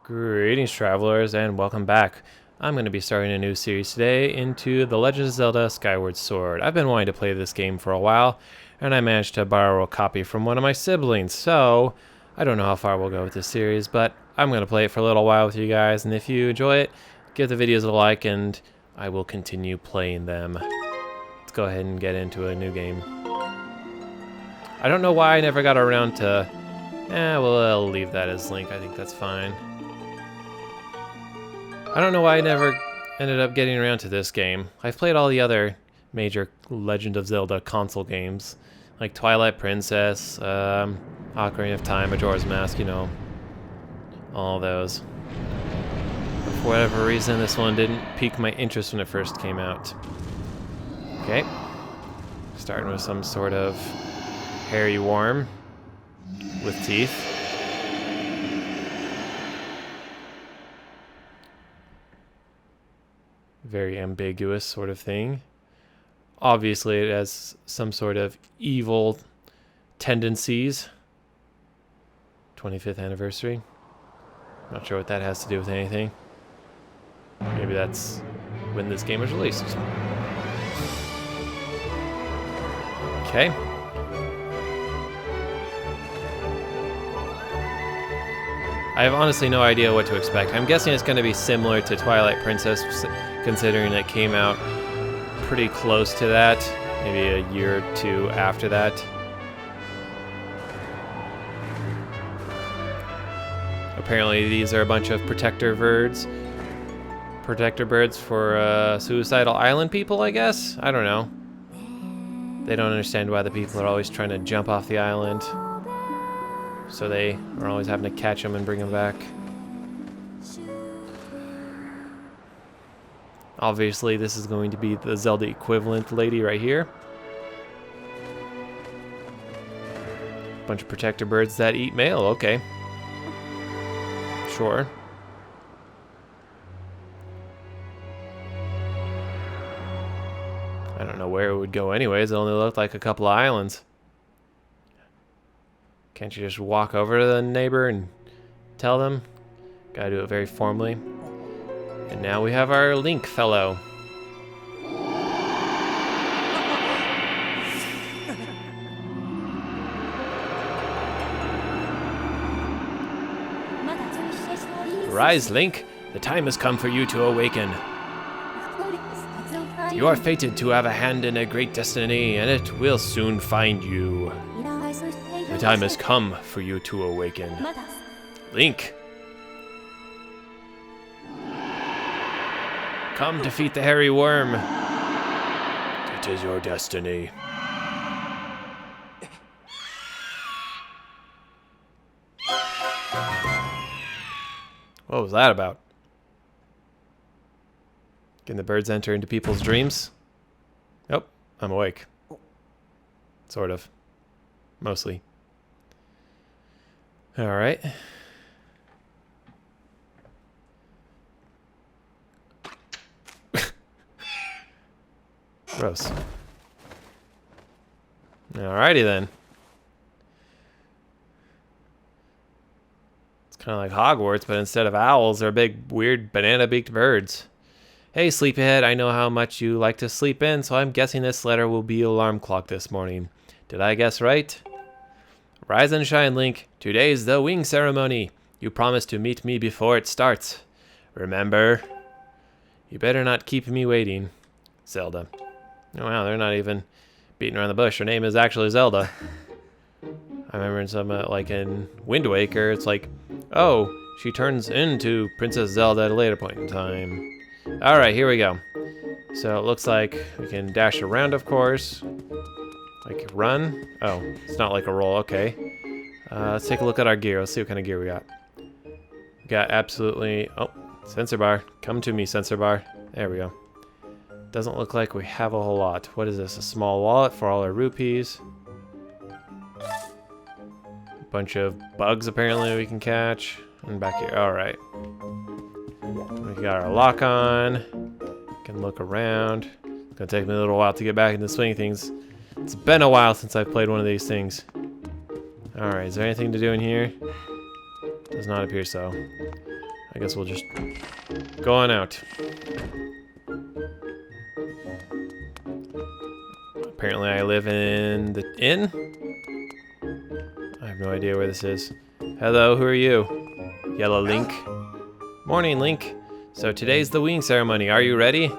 Greetings, travelers, and welcome back. I'm going to be starting a new series today into The Legend of Zelda Skyward Sword. I've been wanting to play this game for a while, and I managed to borrow a copy from one of my siblings, so I don't know how far we'll go with this series, but I'm going to play it for a little while with you guys, and if you enjoy it, give the videos a like, and I will continue playing them. Let's go ahead and get into a new game. I don't know why I never got around to... well, I'll leave that as Link. I think that's fine. I don't know why I never ended up getting around to this game. I've played all the other major Legend of Zelda console games, like Twilight Princess, Ocarina of Time, Majora's Mask, you know, all those. But for whatever reason, this one didn't pique my interest when it first came out. Okay, starting with some sort of hairy worm with teeth. Very ambiguous sort of thing. Obviously, it has some sort of evil tendencies. 25th anniversary. Not sure what that has to do with anything. Maybe that's when this game was released. Okay. I have honestly no idea what to expect. I'm guessing it's going to be similar to Twilight Princess, considering it came out pretty close to that, maybe a year or two after that. Apparently these are a bunch of protector birds. Protector birds for suicidal island people, I guess? I don't know. They don't understand why the people are always trying to jump off the island. So they are always having to catch them and bring them back. Obviously, this is going to be the Zelda equivalent lady right here. Bunch of protector birds that eat mail, okay. Sure. I don't know where it would go anyways, it only looked like a couple of islands. Can't you just walk over to the neighbor and tell them? Gotta do it very formally. And now we have our Link fellow. Rise, Link. The time has come for you to awaken. You are fated to have a hand in a great destiny, and it will soon find you. The time has come for you to awaken. Link! Come defeat the hairy worm. It is your destiny. What was that about? Can the birds enter into people's dreams? Oh, I'm awake. Sort of. Mostly. Alright. Gross. Alrighty then. It's kind of like Hogwarts, but instead of owls, they're big, weird, banana-beaked birds. Hey, sleepyhead, I know how much you like to sleep in, so I'm guessing this letter will be your alarm clock this morning. Did I guess right? Rise and shine, Link. Today's the wing ceremony. You promised to meet me before it starts. Remember? You better not keep me waiting. Zelda. Oh wow, they're not even beating around the bush. Her name is actually Zelda. I remember in some, like in Wind Waker, it's like, oh, she turns into Princess Zelda at a later point in time. Alright, here we go. So it looks like we can dash around, of course. Like run? Oh, it's not like a roll, okay. Let's take a look at our gear. Let's see what kind of gear we got. We got absolutely... Oh, sensor bar. Come to me, sensor bar. There we go. Doesn't look like we have a whole lot. What is this? A small wallet for all our rupees. A bunch of bugs apparently we can catch. And back here. Alright. We got our lock on. Can look around. It's gonna take me a little while to get back into swing things. It's been a while since I've played one of these things. Alright, is there anything to do in here? Does not appear so. I guess we'll just go on out. Apparently I live in the inn? I have no idea where this is. Hello, who are you? Yellow Link. Morning, Link. So today's the wing ceremony. Are you ready?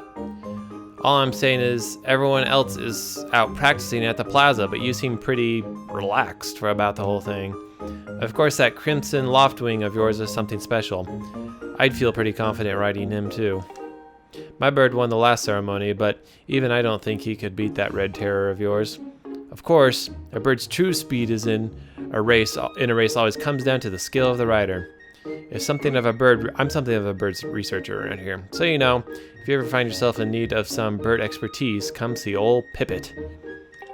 All I'm saying is everyone else is out practicing at the plaza, but you seem pretty relaxed for about the whole thing. Of course, that crimson loft wing of yours is something special. I'd feel pretty confident riding him too. My bird won the last ceremony, but even I don't think he could beat that red terror of yours. Of course, a bird's true speed is in a race always comes down to the skill of the rider. I'm something of a bird's researcher around here. So you know, if you ever find yourself in need of some bird expertise, come see old Pippet.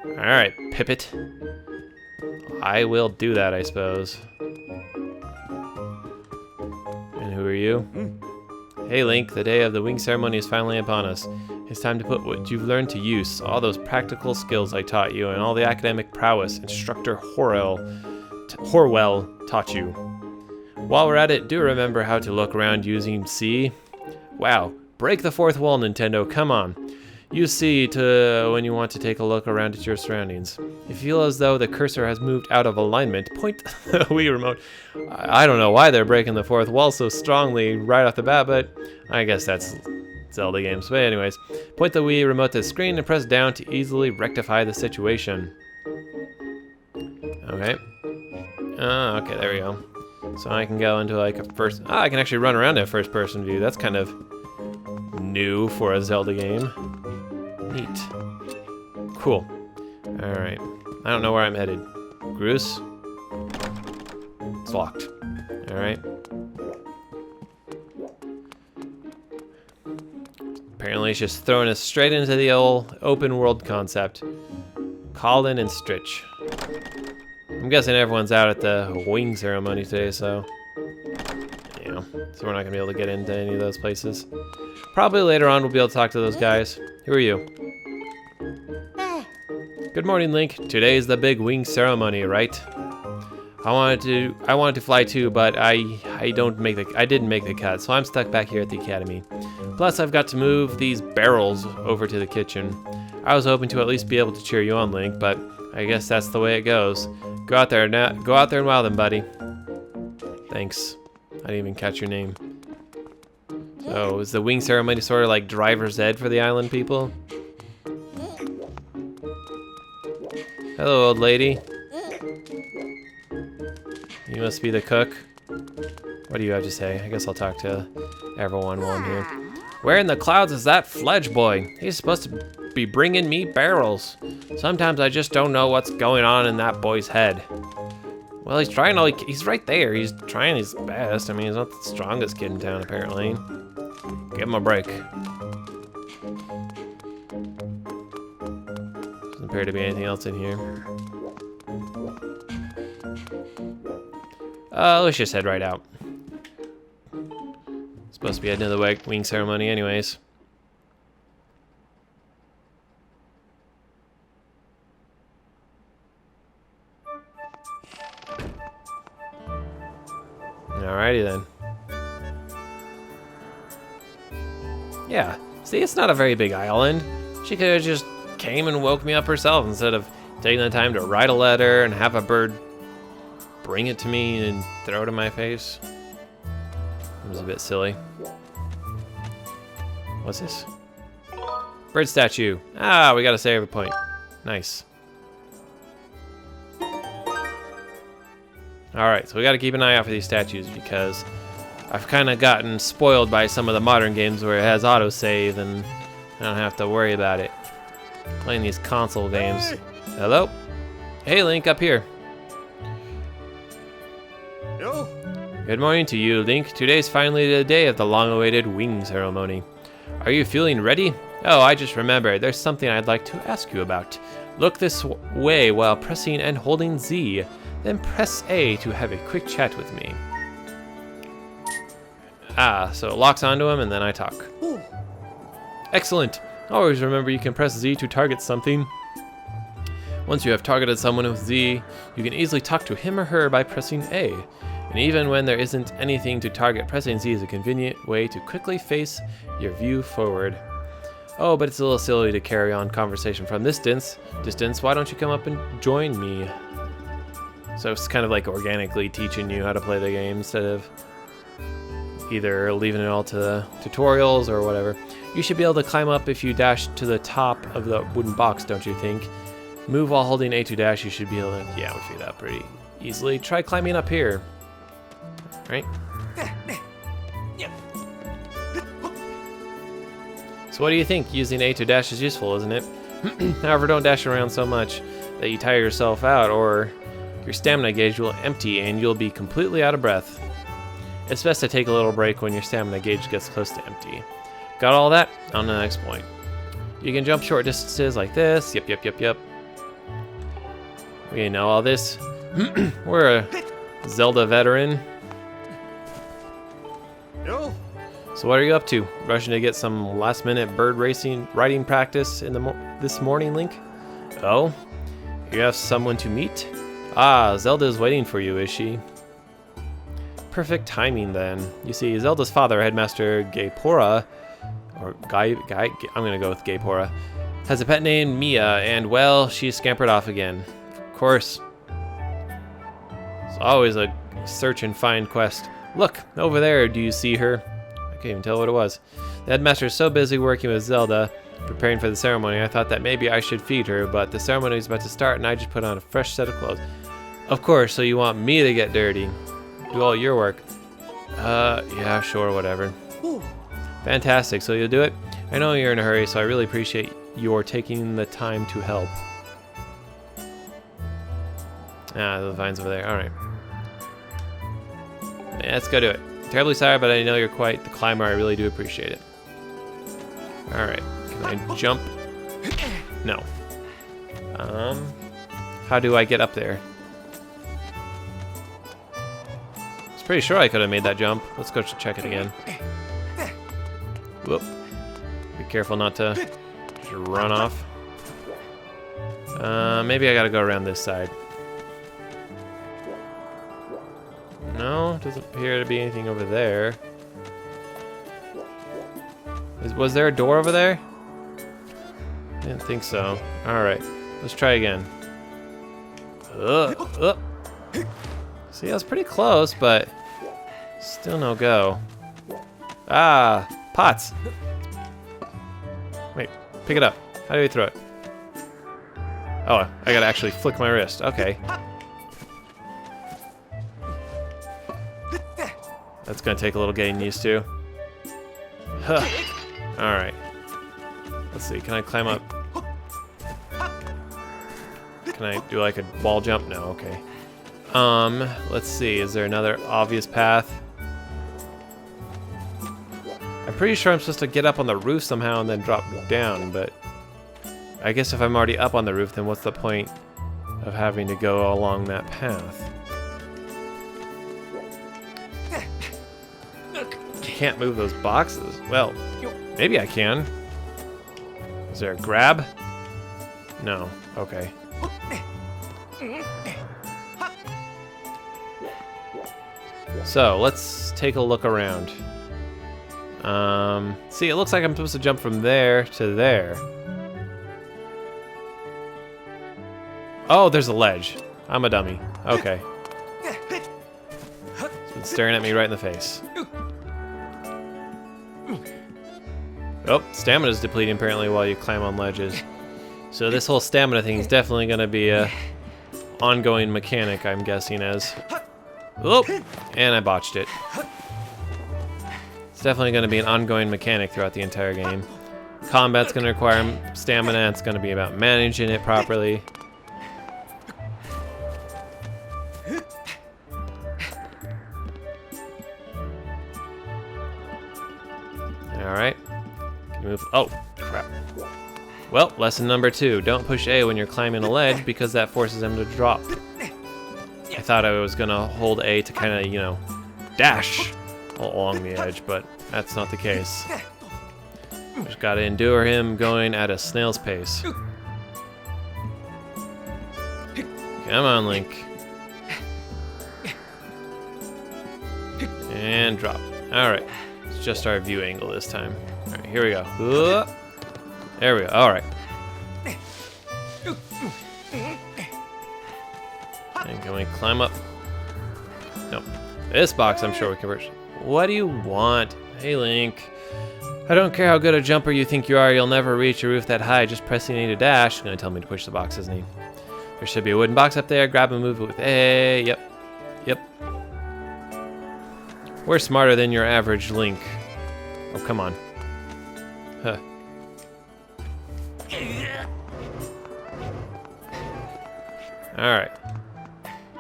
Alright, Pippet. I will do that, I suppose. And who are you? Hey Link, the day of the wing ceremony is finally upon us. It's time to put what you've learned to use, all those practical skills I taught you, and all the academic prowess Instructor Horwell taught you. While we're at it, do remember how to look around using C. Wow, break the fourth wall, Nintendo, come on. Use C when you want to take a look around at your surroundings. If you feel as though the cursor has moved out of alignment, point the Wii remote. I don't know why they're breaking the fourth wall so strongly right off the bat, but I guess that's Zelda games. But anyways, point the Wii remote to the screen and press down to easily rectify the situation. Okay. Okay, there we go. So I can go into like a first... I can actually run around in a first person view. That's kind of new for a Zelda game. Neat. Cool. Alright. I don't know where I'm headed. Groose? It's locked. Alright. Apparently it's just throwing us straight into the old open world concept. Colin and Stritch. I'm guessing everyone's out at the wing ceremony today, so... you know, so we're not gonna be able to get into any of those places. Probably later on we'll be able to talk to those guys. Who are you? Good morning, Link. Today's the big wing ceremony, right? I wanted to fly too, but I didn't make the cut, so I'm stuck back here at the academy. Plus, I've got to move these barrels over to the kitchen. I was hoping to at least be able to cheer you on, Link, but I guess that's the way it goes. Go out there and wow them, buddy. Thanks. I didn't even catch your name. So, is the wing ceremony sort of like driver's ed for the island people? Hello, old lady. You must be the cook. What do you have to say? I guess I'll talk to everyone while I'm here. Where in the clouds is that Fledge boy? He's supposed to be bringing me barrels. Sometimes I just don't know what's going on in that boy's head. Well, he's right there. He's trying his best. I mean, he's not the strongest kid in town, apparently. Give him a break. Doesn't appear to be anything else in here. Let's just head right out. Supposed to be another wing ceremony anyways. Alrighty then. Yeah, see, it's not a very big island. She could have just came and woke me up herself instead of taking the time to write a letter and have a bird bring it to me and throw it in my face. It was a bit silly. What's this? Bird statue. Ah, we got a save point. Nice. Alright, so we gotta keep an eye out for these statues because I've kind of gotten spoiled by some of the modern games where it has autosave and I don't have to worry about it. Playing these console games. Hello? Hey, Link, up here. Yo. Good morning to you, Link. Today's finally the day of the long-awaited wing ceremony. Are you feeling ready? Oh, I just remembered. There's something I'd like to ask you about. Look this way while pressing and holding Z. Then press A to have a quick chat with me. Ah, so it locks onto him and then I talk. Excellent. Always remember you can press Z to target something. Once you have targeted someone with Z, you can easily talk to him or her by pressing A. In And even when there isn't anything to target, pressing Z is a convenient way to quickly face your view forward. Oh, but it's a little silly to carry on conversation from this distance. Why don't you come up and join me? So it's kind of like organically teaching you how to play the game instead of either leaving it all to the tutorials or whatever. You should be able to climb up if you dash to the top of the wooden box, don't you think? Move while holding A to dash, you should be able to, yeah, we figure that pretty easily. Try climbing up here. Right? So what do you think? Using A to dash is useful, isn't it? However, don't dash around so much that you tire yourself out, or your stamina gauge will empty and you'll be completely out of breath. It's best to take a little break when your stamina gauge gets close to empty. Got all that? On to the next point. You can jump short distances like this. Yep. We know all this. We're a Zelda veteran. No. So what are you up to? Rushing to get some last-minute bird riding practice in this morning, Link? Oh? You have someone to meet? Ah, Zelda is waiting for you, is she? Perfect timing, then. You see, Zelda's father, Headmaster Gaepora, or I'm gonna go with Gaepora, has a pet named Mia, and, well, she scampered off again. Of course. It's always a search and find quest. Look, over there, do you see her? I can't even tell what it was. The headmaster is so busy working with Zelda, preparing for the ceremony, I thought that maybe I should feed her, but the ceremony is about to start and I just put on a fresh set of clothes. Of course, so you want me to get dirty. Do all your work. Yeah, sure, whatever. Fantastic, so you'll do it? I know you're in a hurry, so I really appreciate your taking the time to help. Ah, the vine's over there, alright. Yeah, let's go do it. Terribly sorry, but I know you're quite the climber. I really do appreciate it. Alright, can I jump? No. How do I get up there? I was pretty sure I could have made that jump. Let's go check it again. Whoop. Be careful not to just run off. Maybe I gotta go around this side. No, doesn't appear to be anything over there. Was there a door over there? Didn't think so. Alright, let's try again. See, that was pretty close, but still no go. Ah, pots. Wait, pick it up. How do we throw it? Oh, I gotta actually flick my wrist. Okay. That's gonna take a little getting used to. Huh. Alright. Let's see, can I climb up? Can I do like a wall jump? No, okay. Let's see, is there another obvious path? I'm pretty sure I'm supposed to get up on the roof somehow and then drop down, but I guess if I'm already up on the roof, then what's the point of having to go along that path? Can't move those boxes. Well, maybe I can. Is there a grab? No. Okay. So, let's take a look around. See, it looks like I'm supposed to jump from there to there. Oh, there's a ledge. I'm a dummy. Okay. It's been staring at me right in the face. Oh, stamina's depleting apparently while you climb on ledges. So this whole stamina thing is definitely going to be a ongoing mechanic, I'm guessing as. Oh, and I botched it. It's definitely going to be an ongoing mechanic throughout the entire game. Combat's going to require stamina. It's going to be about managing it properly. Alright. Move. Oh, crap. Well, lesson number 2. Don't push A when you're climbing a ledge because that forces them to drop. I thought I was going to hold A to kind of, you know, dash along the edge, but that's not the case. Just got to endure him going at a snail's pace. Come on, Link. And drop. Alright. It's just our view angle this time. Alright, here we go. There we go. Alright. And can we climb up? Nope. This box I'm sure we can reach. What do you want? Hey, Link. I don't care how good a jumper you think you are, you'll never reach a roof that high. Just pressing A to dash. He's gonna tell me to push the box, isn't he? There should be a wooden box up there. Grab and move it with A. Yep. Yep. We're smarter than your average Link. Oh, come on. Huh. Alright.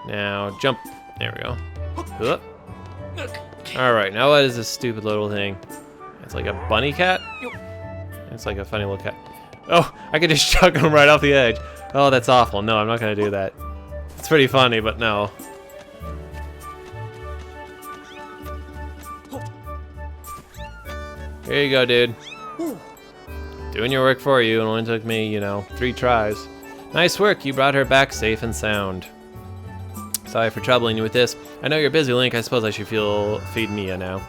Now, jump. There we go. Alright, now what is this stupid little thing? It's like a bunny cat? It's like a funny little cat. Oh, I could just chuck him right off the edge. Oh, that's awful. No, I'm not going to do that. It's pretty funny, but no. Here you go, dude. Doing your work for you. It only took me, you know, 3 tries. Nice work. You brought her back safe and sound. Sorry for troubling you with this. I know you're busy, Link. I suppose I should feed Mia now.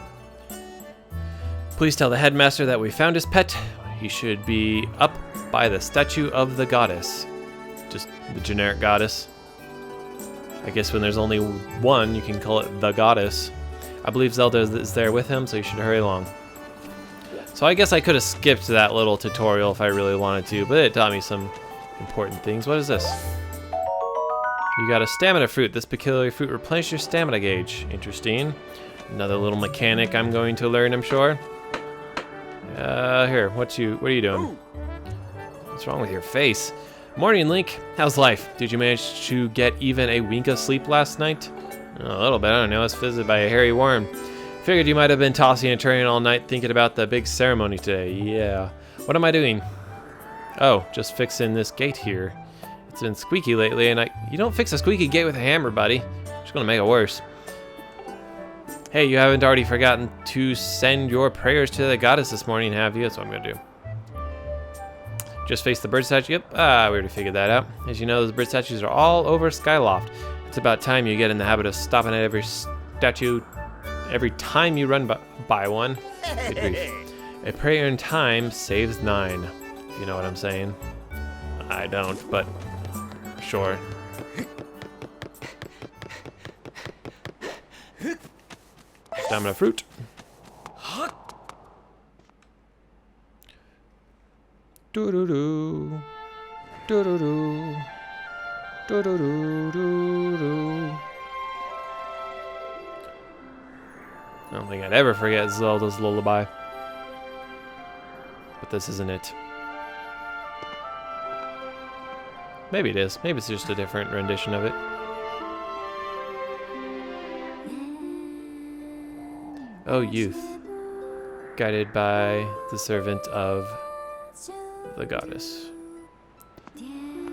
Please tell the headmaster that we found his pet. He should be up by the statue of the goddess. Just the generic goddess. I guess when there's only one, you can call it the goddess. I believe Zelda is there with him, so you should hurry along. So I guess I could have skipped that little tutorial if I really wanted to, but it taught me some important things. What is this? You got a stamina fruit. This peculiar fruit replenishes your stamina gauge. Interesting. Another little mechanic I'm going to learn, I'm sure. Here, what are you doing? What's wrong with your face? Morning, Link. How's life? Did you manage to get even a wink of sleep last night? A little bit, I don't know. I was visited by a hairy worm. Figured you might have been tossing and turning all night thinking about the big ceremony today. Yeah. What am I doing? Oh, just fixing this gate here. It's been squeaky lately, and you don't fix a squeaky gate with a hammer, buddy. Just gonna make it worse. Hey, you haven't already forgotten to send your prayers to the goddess this morning, have you? That's what I'm gonna do. Just face the bird statue. Yep, we already figured that out. As you know, those bird statues are all over Skyloft. It's about time you get in the habit of stopping at every statue every time you run by one. Good grief. A prayer in time saves 9. If you know what I'm saying. I don't, but sure. Stamina fruit. Do-do-do. Do-do-do. Do-do-do-do-do. I don't think I'd ever forget Zelda's lullaby. But this isn't it. Maybe it is. Maybe it's just a different rendition of it. Oh, youth. Guided by the servant of the goddess.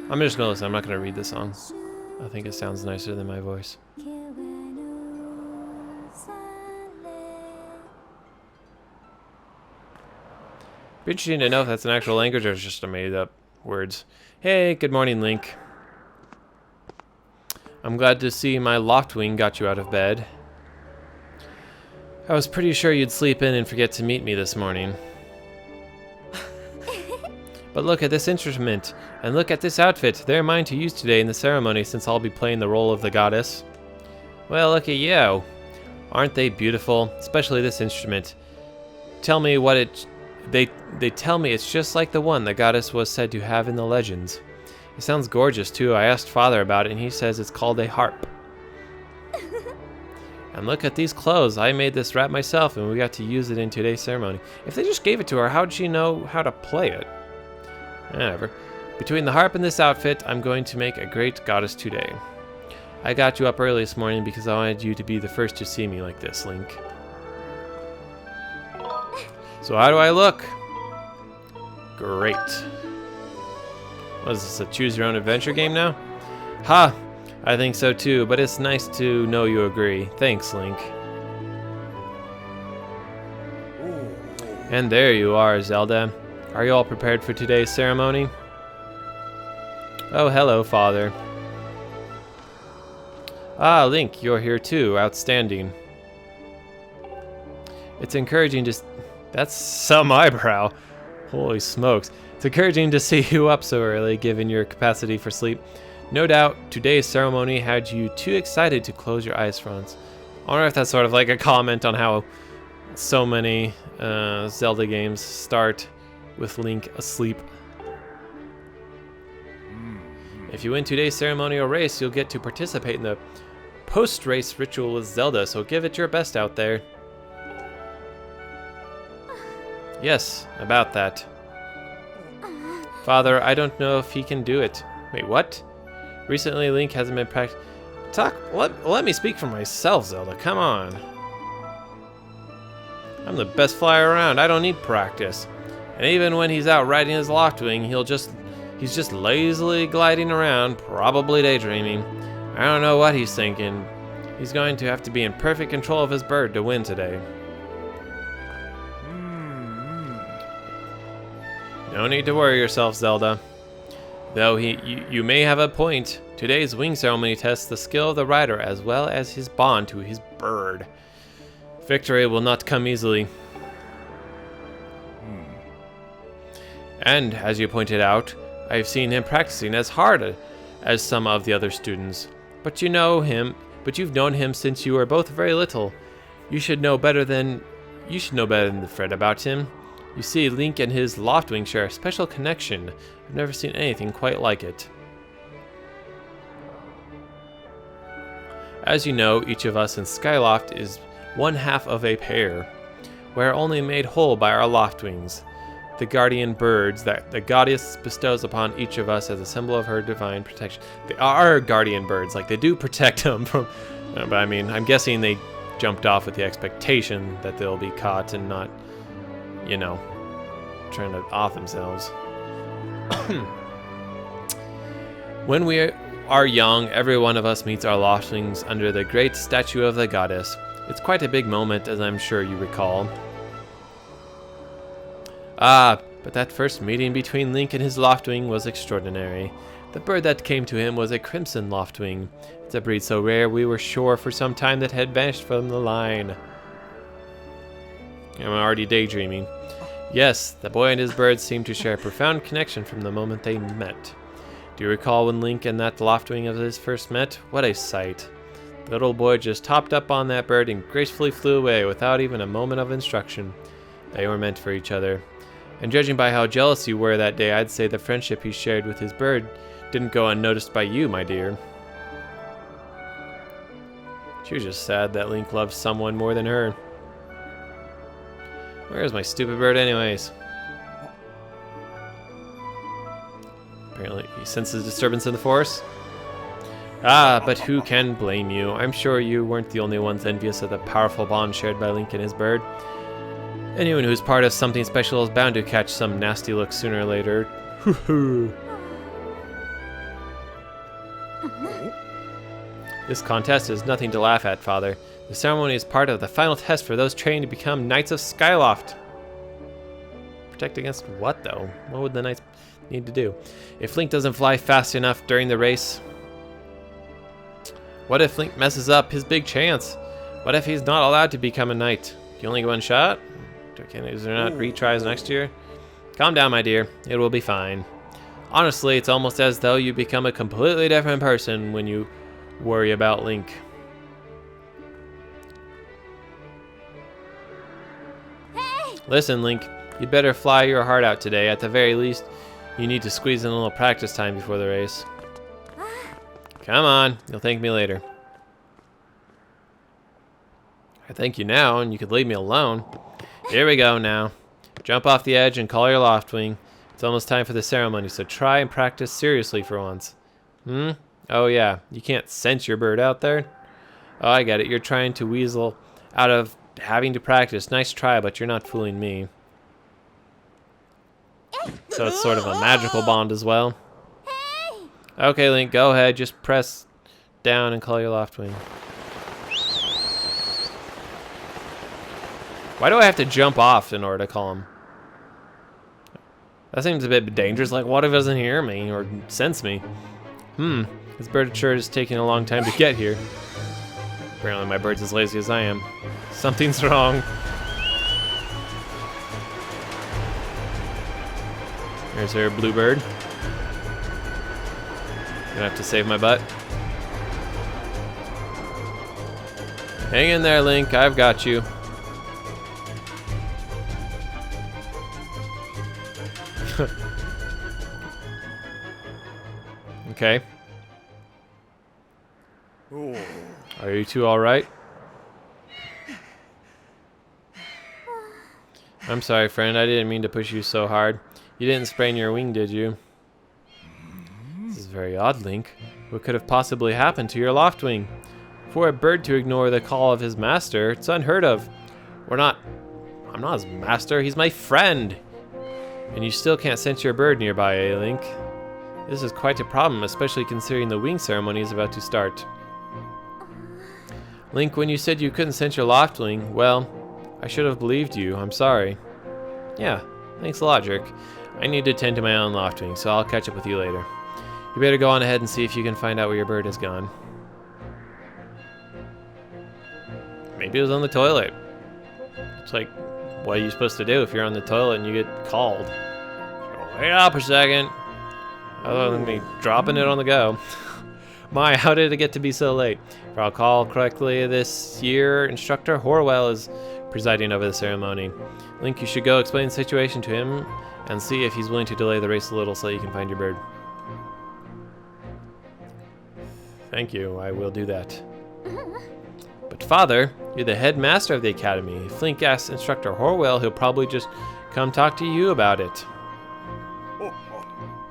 I'm just gonna listen. I'm not gonna read the song. I think it sounds nicer than my voice. Be interesting to know if that's an actual language or it's just a made-up words. Hey, good morning, Link. I'm glad to see my Loftwing got you out of bed. I was pretty sure you'd sleep in and forget to meet me this morning. But look at this instrument, and look at this outfit. They're mine to use today in the ceremony since I'll be playing the role of the goddess. Well, look at you. Aren't they beautiful? Especially this instrument. Tell me what it... They tell me it's just like the one the goddess was said to have in the legends. It sounds gorgeous too. I asked Father about it and he says it's called a harp. And look at these clothes. I made this wrap myself and we got to use it in today's ceremony. If they just gave it to her, how'd she know how to play it? Whatever. Between the harp and this outfit, I'm going to make a great goddess today. I got you up early this morning because I wanted you to be the first to see me like this, Link. So how do I look? Great. What is this, a choose your own adventure game now? Ha! I think so too, but it's nice to know you agree. Thanks, Link. And there you are, Zelda. Are you all prepared for today's ceremony? Oh, hello, Father. Ah, Link, you're here too. Outstanding. It's encouraging to... That's some eyebrow. Holy smokes. It's encouraging to see you up so early, given your capacity for sleep. No doubt, today's ceremony had you too excited to close your eyes for once. I wonder if that's sort of like a comment on how so many Zelda games start with Link asleep. If you win today's ceremonial race, you'll get to participate in the post-race ritual with Zelda, so give it your best out there. Yes, about that. Father, I don't know if he can do it. Wait, what? Recently, Link hasn't been let me speak for myself, Zelda. Come on. I'm the best flyer around. I don't need practice. And even when he's out riding his Loftwing, he's just lazily gliding around, probably daydreaming. I don't know what he's thinking. He's going to have to be in perfect control of his bird to win today. No need to worry yourself, Zelda. Though you may have a point. Today's wing ceremony tests the skill of the rider as well as his bond to his bird. Victory will not come easily. And, as you pointed out, I've seen him practicing as hard as some of the other students. But you've known him since you were both very little. You should know better than to fret about him. You see, Link and his Loftwing share a special connection. I've never seen anything quite like it. As you know, each of us in Skyloft is one half of a pair. We are only made whole by our Loftwings, the guardian birds that the goddess bestows upon each of us as a symbol of her divine protection. They are guardian birds, like they do protect them from... But I mean, I'm guessing they jumped off with the expectation that they'll be caught and not, you know, trying to off themselves. When we are young, every one of us meets our Loftwings under the great statue of the goddess. It's quite a big moment, as I'm sure you recall. Ah, but that first meeting between Link and his Loftwing was extraordinary. The bird that came to him was a crimson Loftwing. It's a breed so rare we were sure for some time that it had vanished from the line. I'm already daydreaming. Yes, the boy and his bird seemed to share a profound connection from the moment they met. Do you recall when Link and that Loftwing of his first met? What a sight. The little boy just hopped up on that bird and gracefully flew away without even a moment of instruction. They were meant for each other. And judging by how jealous you were that day, I'd say the friendship he shared with his bird didn't go unnoticed by you, my dear. She was just sad that Link loved someone more than her. Where's my stupid bird anyways? Apparently he senses disturbance in the forest. Ah, but who can blame you? I'm sure you weren't the only ones envious of the powerful bond shared by Link and his bird. Anyone who's part of something special is bound to catch some nasty look sooner or later. This contest is nothing to laugh at, Father. The ceremony is part of the final test for those trained to become Knights of Skyloft. Protect against what, though? What would the Knights need to do? If Link doesn't fly fast enough during the race? What if Link messes up his big chance? What if he's not allowed to become a Knight? You only get one shot? Is there not retries next year? Calm down, my dear. It will be fine. Honestly, it's almost as though you become a completely different person when you worry about Link. Hey! Listen, Link. You'd better fly your heart out today. At the very least, you need to squeeze in a little practice time before the race. Come on. You'll thank me later. I thank you now, and you could leave me alone. Here we go now. Jump off the edge and call your Loftwing. It's almost time for the ceremony, so try and practice seriously for once. Oh yeah, you can't sense your bird out there? Oh, I get it. You're trying to weasel out of having to practice. Nice try, but you're not fooling me. So it's sort of a magical bond as well. Okay, Link, go ahead. Just press down and call your Loftwing. Why do I have to jump off in order to call him? That seems a bit dangerous. Like, what if he doesn't hear me or sense me? This bird sure is taking a long time to get here. Apparently my bird's as lazy as I am. Something's wrong. There's her bluebird. Gonna have to save my butt. Hang in there, Link. I've got you. Okay. Are you two alright? I'm sorry, friend. I didn't mean to push you so hard. You didn't sprain your wing, did you? This is very odd, Link. What could have possibly happened to your loft wing? For a bird to ignore the call of his master, it's unheard of. I'm not his master, he's my friend. And you still can't sense your bird nearby, eh, Link? This is quite a problem, especially considering the wing ceremony is about to start. Link, when you said you couldn't sense your loft wing, well, I should have believed you. I'm sorry. Yeah, thanks a lot, jerk. I need to tend to my own loft wing, so I'll catch up with you later. You better go on ahead and see if you can find out where your bird has gone. Maybe it was on the toilet. It's like, what are you supposed to do if you're on the toilet and you get called? Wait up a second. Other than me dropping it on the go. My, how did it get to be so late? If I recall correctly, this year Instructor Horwell is presiding over the ceremony. Link, you should go explain the situation to him and see if he's willing to delay the race a little so you can find your bird. Thank you, I will do that. But Father, you're the headmaster of the academy. If Link asks Instructor Horwell, he'll probably just come talk to you about it.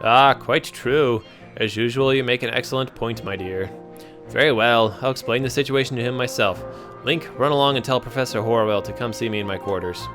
Ah, quite true. As usual, you make an excellent point, my dear. Very well, I'll explain the situation to him myself. Link, run along and tell Professor Horwell to come see me in my quarters.